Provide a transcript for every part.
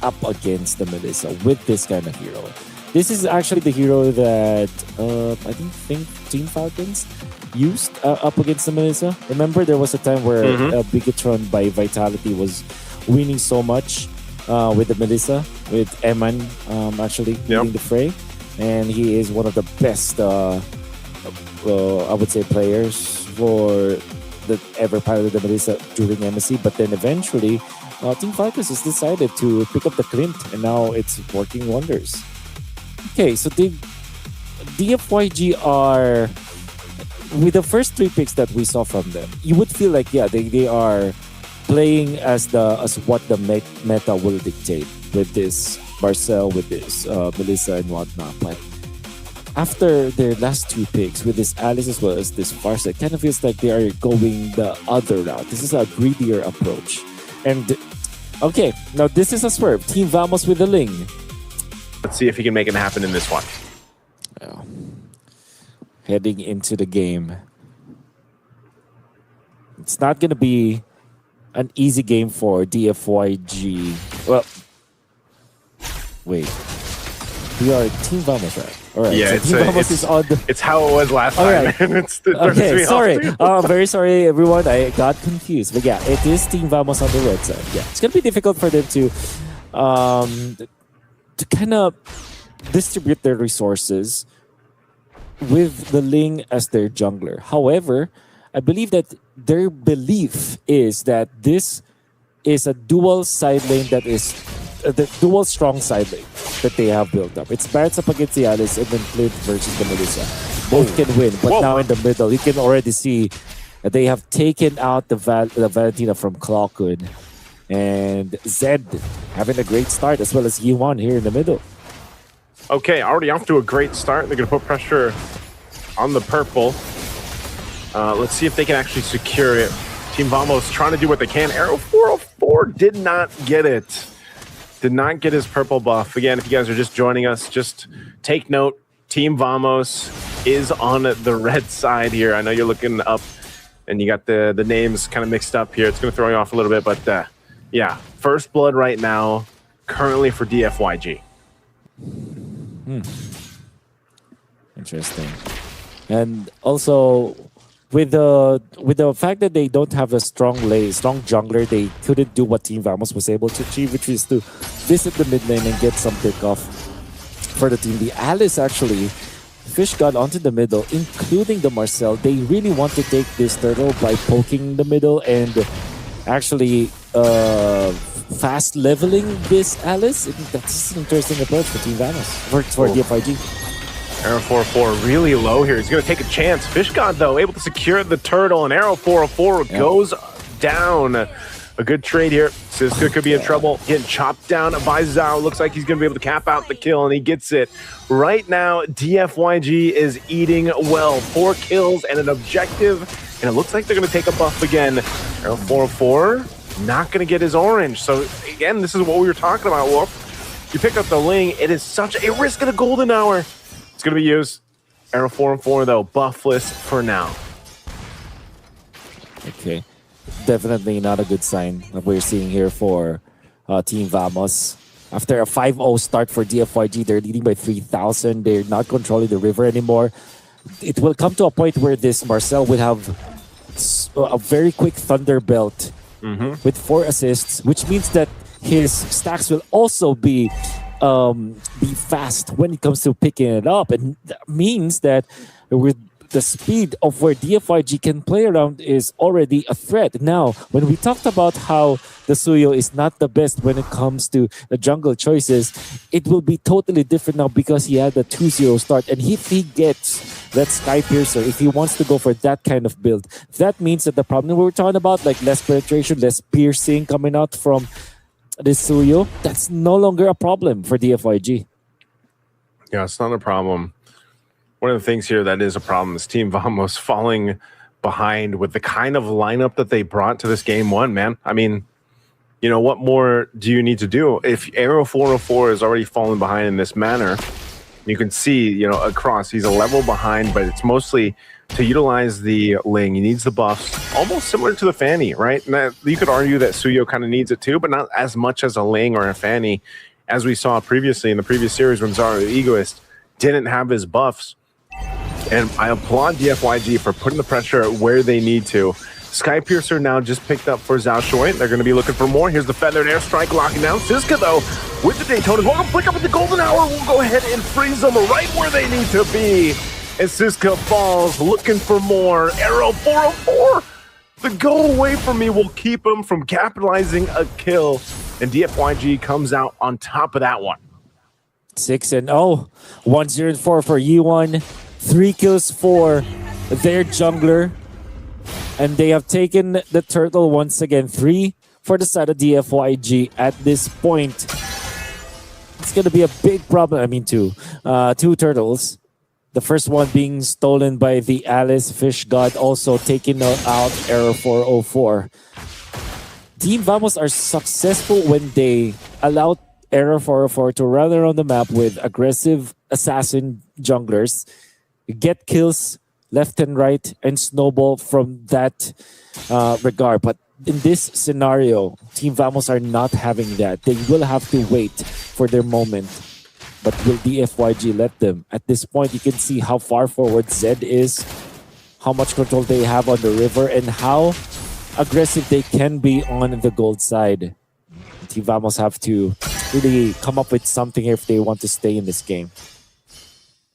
up against the Melissa with this kind of hero. This is actually the hero that I think Team Falcons used up against the Melissa. Remember, there was a time where Bigatron by Vitality was winning so much with the Melissa, with Eman actually leading the fray. And he is one of the best, I would say, players for that ever piloted the Melissa during MSC. But then eventually, Team Falcons has decided to pick up the Clint, and now it's working wonders. Okay, so the DFYG are, with the first 3 picks that we saw from them, you would feel like, yeah, they are playing as what the meta will dictate with this Marcel, with this Melissa and whatnot. But after their last 2 picks, with this Alice as well as this Farsa, it kind of feels like they are going the other route. This is a greedier approach. And okay, now this is a swerve. Team Vamos with the Ling. Let's see if he can make it happen in this one. Oh. Heading into the game. It's not going to be an easy game for DFYG. Well, wait. We are Team Vamos, right? All right. Yeah, so Team Vamos is on the... It's how it was last time. Right. Okay, sorry. I'm very sorry, everyone. I got confused. But yeah, it is Team Vamos on the red side. Yeah, it's going to be difficult for them to kind of distribute their resources with the Ling as their jungler. However, I believe that their belief is that this is a dual side lane that is the dual strong side lane that they have built up. It's Barret's up against the Alice and then Clint versus the Melissa. Both can win, but now in the middle, you can already see that they have taken out the Valentina from Clockwood. And Zed having a great start, as well as Yuan here in the middle. Okay, already off to a great start. They're going to put pressure on the purple. Let's see if they can actually secure it. Team Vamos trying to do what they can. Arrow 404 did not get it. Did not get his purple buff. Again, if you guys are just joining us, just take note. Team Vamos is on the red side here. I know you're looking up and you got the names kind of mixed up here. It's going to throw you off a little bit, but yeah, first blood right now, currently for DFYG. Interesting. And also, with the fact that they don't have a strong jungler, they couldn't do what Team Vamos was able to achieve, which is to visit the mid lane and get some pick off for the team. The Alice actually, Fish got onto the middle, including the Marcel. They really want to take this turtle by poking the middle and actually fast leveling this Alice. I think that's an interesting approach for Team Vamos, for DFIG. Arrow 404 really low here. He's going to take a chance. Fish God, though, able to secure the turtle, and Arrow 404 goes down. A good trade here. Siska could be in trouble. Getting chopped down by Zhao. Looks like he's going to be able to cap out the kill, and he gets it. Right now, DFYG is eating well. 4 kills and an objective, and it looks like they're going to take a buff again. Arrow 404 not going to get his orange. So, again, this is what we were talking about, Wolf. You pick up the Ling. It is such a risk at a golden hour. It's going to be used. Arrow 404, though, buffless for now. Okay. Definitely not a good sign that we're seeing here for Team Vamos. After a 5-0 start for DFYG, they're leading by 3,000. They're not controlling the river anymore. It will come to a point where this Marcel will have a very quick Thunder Belt with 4 assists, which means that his stacks will also be fast when it comes to picking it up. And that means that with the speed of where DFYG can play around is already a threat. Now, when we talked about how the Suyo is not the best when it comes to the jungle choices, it will be totally different now because he had the 2-0 start. And if he gets that Sky Piercer, if he wants to go for that kind of build, that means that the problem we were talking about, like less penetration, less piercing coming out from the Suyo, that's no longer a problem for DFYG. Yeah, it's not a problem. One of the things here that is a problem is Team Vamos falling behind with the kind of lineup that they brought to this game one, man. I mean, you know, what more do you need to do? If Arrow 404 is already falling behind in this manner, You can see, you know, across, he's a level behind, but it's mostly to utilize the Ling. He needs the buffs, almost similar to the Fanny, right? And that, you could argue that Suyo kind of needs it too, but not as much as a Ling or a Fanny, as we saw previously in the previous series when Zara the Egoist didn't have his buffs. And I applaud DFYG for putting the pressure where they need to. Skypiercer now just picked up for Zhao Shui. They're going to be looking for more. Here's the feathered airstrike locking down. Siska, though, with the Daytona, welcome flick up with the golden hour. We'll go ahead and freeze them right where they need to be. As Siska falls, looking for more. Arrow 404. The go away from me will keep him from capitalizing a kill. And DFYG comes out on top of that one. 6-0. 1-0-4 for Yi1. 3 kills for their jungler. And they have taken the turtle once again. 3 for the side of DFYG at this point. It's going to be a big problem. I mean, 2 turtles. The first one being stolen by the Alice Fish God, also taking out Arrow 404. Team Vamos are successful when they allow Arrow 404 to run around the map with aggressive assassin junglers, get kills left and right, and snowball from that regard. But in this scenario, Team Vamos are not having that. They will have to wait for their moment. But will DFYG let them? At this point, you can see how far forward Zed is, how much control they have on the river, and how aggressive they can be on the gold side. Team Vamos have to really come up with something if they want to stay in this game.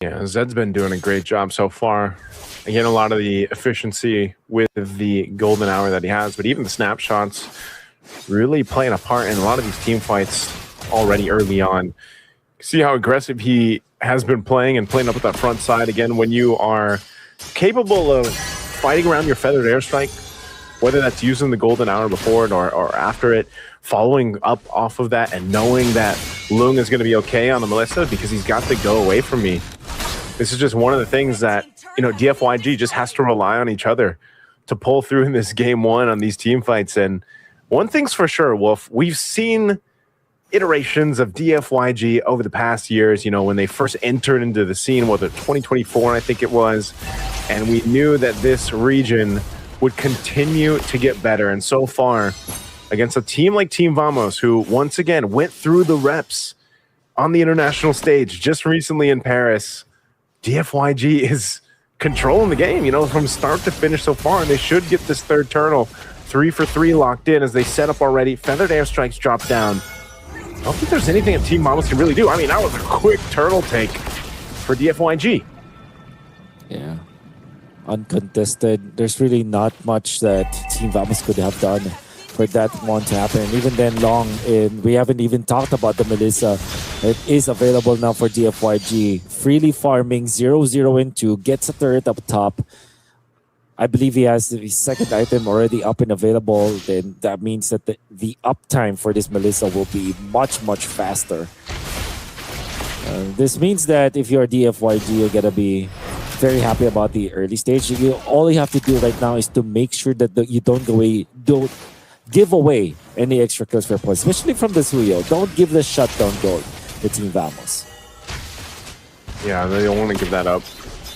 Yeah, Zed's been doing a great job so far. Again, a lot of the efficiency with the golden hour that he has, but even the snapshots really playing a part in a lot of these team fights already early on. See how aggressive he has been playing and playing up at that front side. Again, when you are capable of fighting around your feathered airstrike, whether that's using the golden hour before it or after it, following up off of that and knowing that Lung is going to be okay on the Melissa because he's got to go away from me. This is just one of the things that, you know, DFYG just has to rely on each other to pull through in this game one on these team fights. And one thing's for sure, Wolf, we've seen iterations of DFYG over the past years, you know, when they first entered into the scene, whether 2024, I think it was, and we knew that this region would continue to get better. And so far, against a team like Team Vamos, who once again went through the reps on the international stage just recently in Paris, DFYG is controlling the game, you know, from start to finish so far, and they should get this third turtle 3 for 3 locked in as they set up already. Feathered airstrikes drop down. I don't think there's anything that Team Vamos can really do. I mean, that was a quick turtle take for DFYG. Yeah. Uncontested. There's really not much that Team Vamos could have done for that one to happen. And even then, Long, we haven't even talked about the Melissa. It is available now for DFYG. Freely farming 0-0 and 2. Gets a turret up top. I believe he has the second item already up and available. Then that means that the uptime for this Melissa will be much, much faster. This means that if you're DFYG, you're going to be very happy about the early stage. All you have to do right now is to make sure that you don't give away any extra kills for points, especially from the Suyo. Don't give the shutdown goal to Team Vamos. Yeah, they don't want to give that up.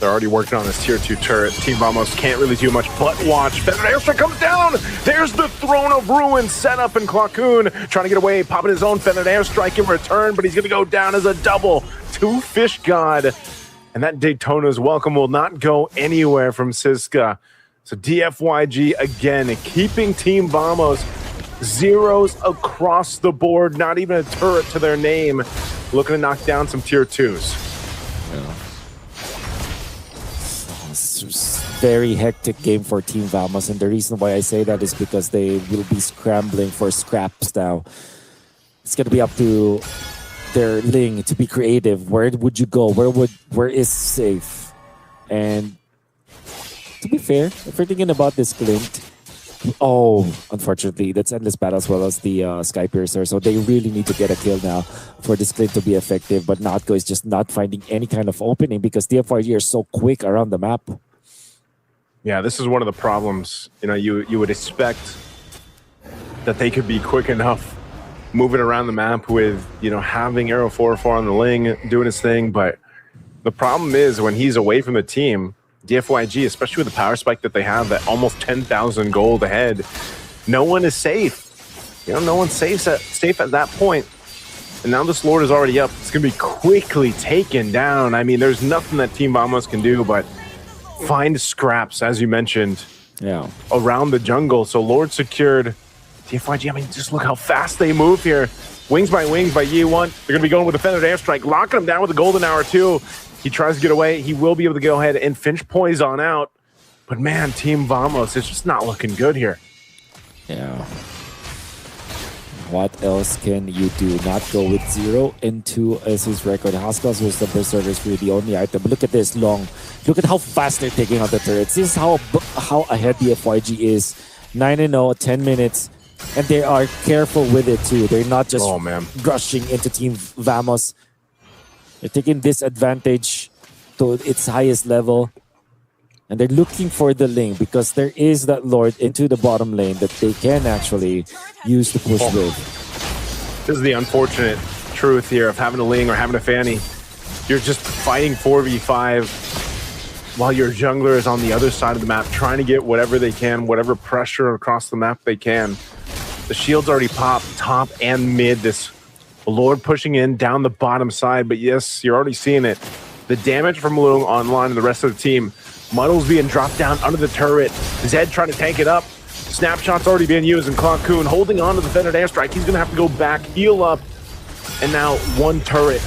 They're already working on this tier 2 turret. Team Vamos can't really do much but watch. Feathered airstrike comes down. There's the Throne of Ruin set up, and Klakoon trying to get away, popping his own feathered airstrike in return, but he's going to go down as a double to Fish God. And that Daytona's welcome will not go anywhere from Siska. So DFYG again keeping Team Vamos zeros across the board, not even a turret to their name, looking to knock down some tier 2s. Yeah. Very hectic game for Team Vamos, and the reason why I say that is because they will be scrambling for scraps now. It's gonna be up to their Ling to be creative. Where would you go? Where is safe? And to be fair, if we're thinking about this Glint, unfortunately, that's Endless Battle as well as the Skypiercer. So they really need to get a kill now for this Glint to be effective. But Notco is just not finding any kind of opening because DFYG are so quick around the map. Yeah, this is one of the problems. You know, you would expect that they could be quick enough moving around the map with, you know, having Arrow 404 on the Ling doing his thing, but The problem is when he's away from the team, DianFengYaoGuai, especially with the power spike that they have, that almost 10,000 gold ahead, no one is safe. You know, no one's safe at that point. And now this Lord is already up. It's going to be quickly taken down. I mean, there's nothing that Team Vamos can do but find scraps, as you mentioned, around the jungle. So Lord secured. DianFengYaoGuai, I mean, just look how fast they move here. Wings by Yi1. They're going to be going with a feathered airstrike, locking him down with a golden hour too. He tries to get away. He will be able to go ahead and finish poison out. But man, Team Vamos is just not looking good here. Yeah. What else can you do? Not go with 0 and 2 as his record. Haskell's was the Berserkers really the only item. But look at this long. Look at how fast they're taking out the turrets. This is how ahead the DianFengYaoGuai is. 9-0, 10 minutes. And they are careful with it too. They're not just rushing into Team Vamos. They're taking this advantage to its highest level. And they're looking for the link because there is that Lord into the bottom lane that they can actually use to push with. This is the unfortunate truth here of having a Ling or having a Fanny. You're just fighting 4v5 while your jungler is on the other side of the map trying to get whatever they can, whatever pressure across the map they can. The shield's already popped top and mid. This Lord pushing in down the bottom side, but yes, you're already seeing it. The damage from Lung online and the rest of the team. Muddle's being dropped down under the turret. Zed trying to tank it up. Snapshot's already being used, and Clockcoon holding on to the feathered airstrike. He's going to have to go back, heal up, and now one turret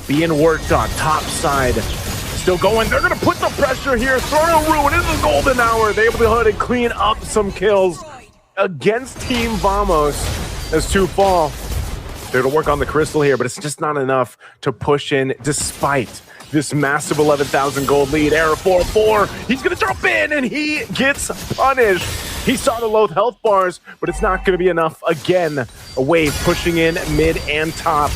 being worked on top side. Still going. They're going to put the pressure here. Throw a ruin into the golden hour. They're able to go ahead and clean up some kills against Team Vamos as 2 fall. They're going to work on the crystal here, but it's just not enough to push in despite this massive 11,000 gold lead. Arrow 4-4. He's going to jump in and he gets punished. He saw the low health bars, but it's not going to be enough. Again, a wave pushing in mid and top.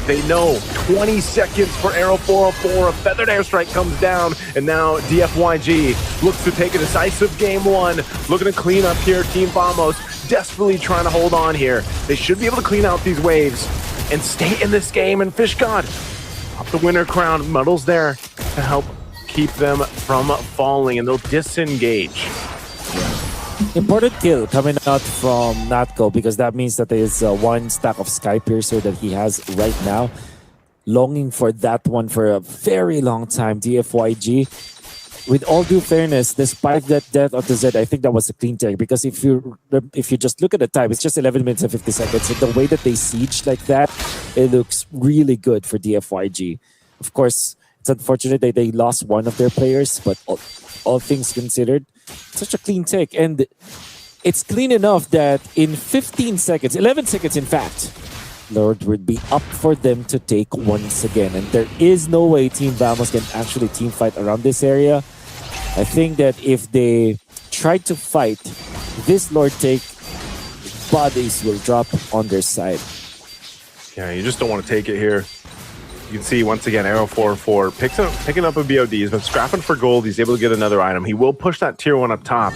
They know 20 seconds for Arrow 404. A feathered airstrike comes down, and now DianFengYaoGuai looks to take a decisive game 1. Looking to clean up here. Team Vamos desperately trying to hold on here. They should be able to clean out these waves and stay in this game. And Fish God up the winner crown. Muddle's there to help keep them from falling, and they'll disengage. Important kill coming out from Natko because that means that there is 1 stack of Sky Piercer that he has right now. Longing for that one for a very long time. DianFengYaoGuai, with all due fairness, despite that death of the Zed, I think that was a clean take because if you just look at the time, it's just 11 minutes and 50 seconds. And the way that they siege like that, it looks really good for DianFengYaoGuai. Of course, it's unfortunate that they lost one of their players, but all things considered, such a clean take. And it's clean enough that in 15 seconds, 11 seconds in fact, Lord would be up for them to take once again. And there is no way Team Vamos can actually team fight around this area. I think that if they try to fight this Lord take, bodies will drop on their side. Yeah, you just don't want to take it here. You can see once again, Arrow 4-4 picking up a BOD. He's been scrapping for gold. He's able to get another item. He will push that tier 1 up top.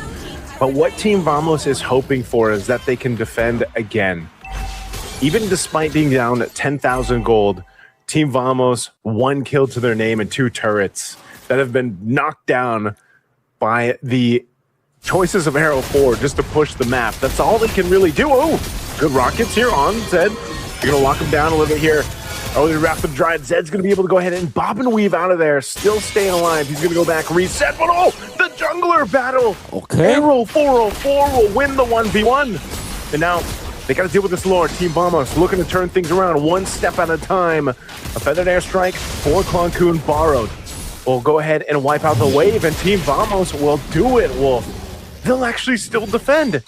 But what Team Vamos is hoping for is that they can defend again. Even despite being down at 10,000 gold, Team Vamos 1 kill to their name and 2 turrets that have been knocked down by the choices of Arrow 4 just to push the map. That's all they can really do. Oh, good rockets here on Zed. You're going to lock him down a little bit here. Oh, the Rapid Drive. Zed's going to be able to go ahead and bob and weave out of there. Still staying alive. He's going to go back, reset. But oh, the jungler battle. Okay. Arrow 404 will win the 1v1. And now they got to deal with this Lord. Team Vamos looking to turn things around 1 step at a time. A feathered airstrike for Clockcoon borrowed. We'll go ahead and wipe out the wave, and Team Vamos will do it. Well, they'll actually still defend.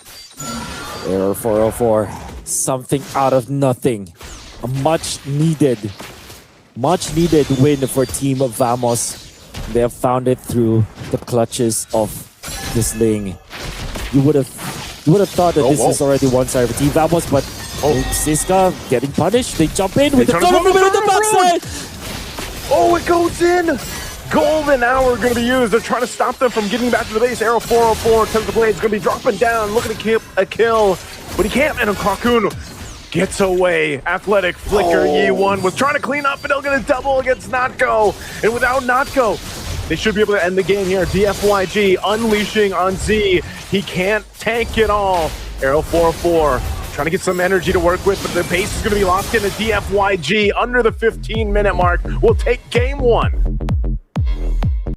Error 404. Something out of nothing. A much needed win for Team Vamos. They have found it through the clutches of this Ling. You would have thought that this is already one side of Team Vamos, but Siska getting punished. They jump in with the tournament at the backside. Oh, it goes in. Golden hour going to be used. They're trying to stop them from getting back to the base. Arrow 404, Tentacle Blade's going to be dropping down, looking to keep a kill, but he can't. And Clockcoon gets away. Athletic flicker. Yi1 was trying to clean up, but they'll get a double against Notco. And without Notco, they should be able to end the game here. DFYG unleashing on Z. He can't tank it all. Arrow 404 trying to get some energy to work with, but the pace is going to be locked into DFYG under the 15-minute mark. We'll take game one.